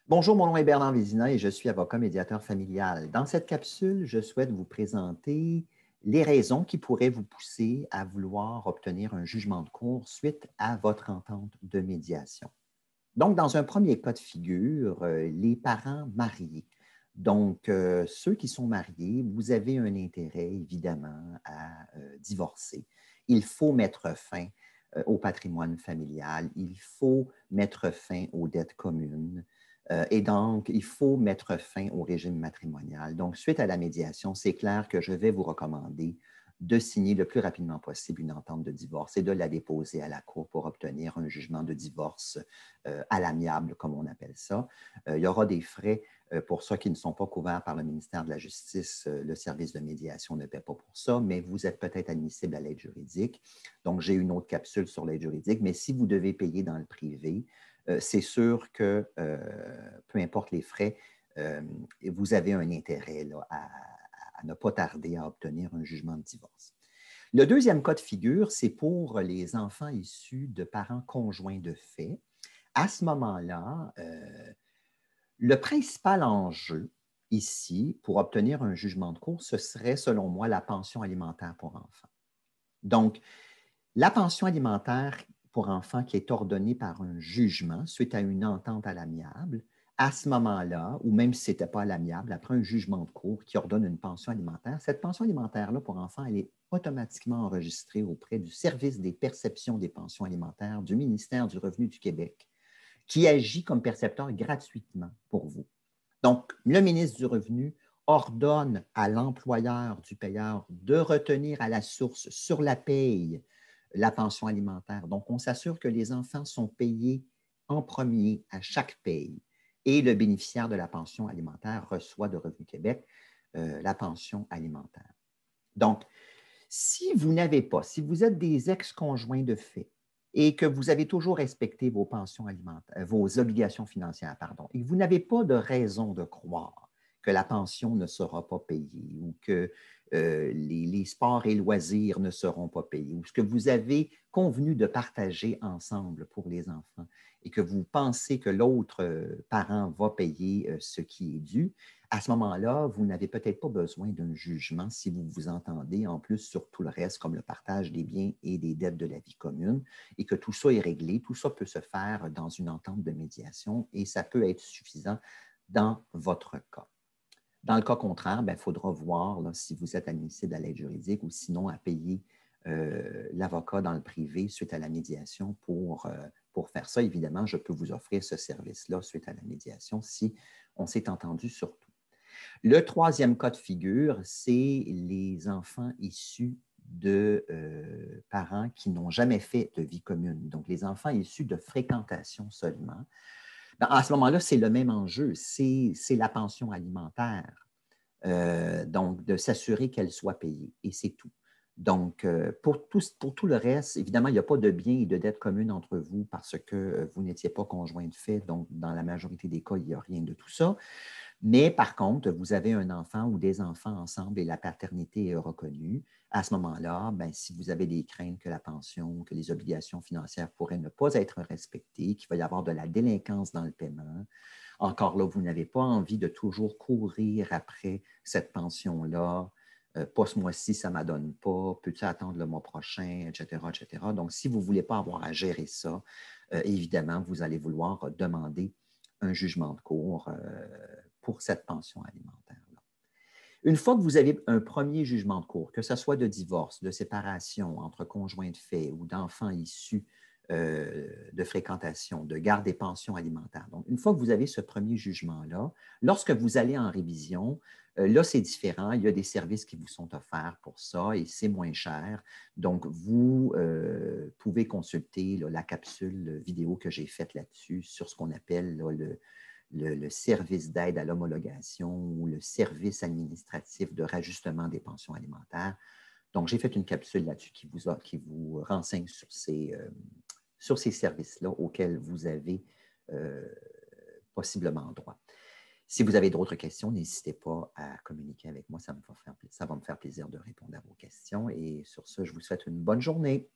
Bonjour, mon nom est Bernard Vézina et je suis avocat médiateur familial. Dans cette capsule, je souhaite vous présenter les raisons qui pourraient vous pousser à vouloir obtenir un jugement de cour suite à votre entente de médiation. Donc, dans un premier cas de figure, les parents mariés. Donc, ceux qui sont mariés, vous avez un intérêt, évidemment, à divorcer. Il faut mettre fin au patrimoine familial, il faut mettre fin aux dettes communes. Et donc, il faut mettre fin au régime matrimonial. Donc, suite à la médiation, c'est clair que je vais vous recommander de signer le plus rapidement possible une entente de divorce et de la déposer à la Cour pour obtenir un jugement de divorce à l'amiable, comme on appelle ça. Il y aura des frais pour ceux qui ne sont pas couverts par le ministère de la Justice. Le service de médiation ne paie pas pour ça, mais vous êtes peut-être admissible à l'aide juridique. Donc, j'ai une autre capsule sur l'aide juridique, mais si vous devez payer dans le privé, c'est sûr que, peu importe les frais, vous avez un intérêt là, à ne pas tarder à obtenir un jugement de divorce. Le deuxième cas de figure, c'est pour les enfants issus de parents conjoints de fait. À ce moment-là, le principal enjeu ici pour obtenir un jugement de cour, ce serait, selon moi, la pension alimentaire pour enfants. Donc, la pension alimentaire pour enfants qui est ordonnée par un jugement suite à une entente à l'amiable, à ce moment-là, ou même si ce n'était pas à l'amiable, après un jugement de cour qui ordonne une pension alimentaire, cette pension alimentaire-là pour enfants, elle est automatiquement enregistrée auprès du service des perceptions des pensions alimentaires du ministère du Revenu du Québec, qui agit comme percepteur gratuitement pour vous. Donc, le ministre du Revenu ordonne à l'employeur du payeur de retenir à la source sur la paye la pension alimentaire. Donc, on s'assure que les enfants sont payés en premier à chaque paye et le bénéficiaire de la pension alimentaire reçoit de Revenu Québec la pension alimentaire. Donc, si vous n'avez pas, si vous êtes des ex-conjoints de fait et que vous avez toujours respecté vos pensions alimentaires, vos obligations financières, pardon, et que vous n'avez pas de raison de croire que la pension ne sera pas payée ou que les sports et loisirs ne seront pas payés ou ce que vous avez convenu de partager ensemble pour les enfants et que vous pensez que l'autre parent va payer ce qui est dû, à ce moment-là, vous n'avez peut-être pas besoin d'un jugement si vous vous entendez en plus sur tout le reste, comme le partage des biens et des dettes de la vie commune, et que tout ça est réglé. Tout ça peut se faire dans une entente de médiation et ça peut être suffisant dans votre cas. Dans le cas contraire, il faudra voir là, si vous êtes admissible à l'aide juridique ou sinon à payer l'avocat dans le privé suite à la médiation pour faire ça. Évidemment, je peux vous offrir ce service-là suite à la médiation si on s'est entendu sur tout. Le troisième cas de figure, c'est les enfants issus de parents qui n'ont jamais fait de vie commune. Donc, les enfants issus de fréquentation seulement. À ce moment-là, c'est le même enjeu, c'est la pension alimentaire. Donc, de s'assurer qu'elle soit payée, et c'est tout. Donc, pour tout le reste, évidemment, il n'y a pas de biens et de dettes communes entre vous parce que vous n'étiez pas conjoint de fait. Donc, dans la majorité des cas, il n'y a rien de tout ça. Mais par contre, vous avez un enfant ou des enfants ensemble et la paternité est reconnue. À ce moment-là, si vous avez des craintes que la pension, que les obligations financières pourraient ne pas être respectées, qu'il va y avoir de la délinquance dans le paiement, encore là, vous n'avez pas envie de toujours courir après cette pension-là. Pas ce mois-ci, ça ne m'adonne pas. Peux-tu attendre le mois prochain, etc., etc. Donc, si vous ne voulez pas avoir à gérer ça, évidemment, vous allez vouloir demander un jugement de cour pour cette pension alimentaire-là. Une fois que vous avez un premier jugement de cour, que ce soit de divorce, de séparation entre conjoints de fait ou d'enfants issus de fréquentation, de garde des pensions alimentaires. Donc, une fois que vous avez ce premier jugement-là, lorsque vous allez en révision, là, c'est différent. Il y a des services qui vous sont offerts pour ça et c'est moins cher. Donc, vous pouvez consulter là, la capsule vidéo que j'ai faite là-dessus sur ce qu'on appelle là, le service d'aide à l'homologation ou le service administratif de rajustement des pensions alimentaires. Donc, j'ai fait une capsule là-dessus qui vous renseigne sur ces services-là auxquels vous avez possiblement droit. Si vous avez d'autres questions, n'hésitez pas à communiquer avec moi. Ça va me faire plaisir de répondre à vos questions. Et sur ce, je vous souhaite une bonne journée.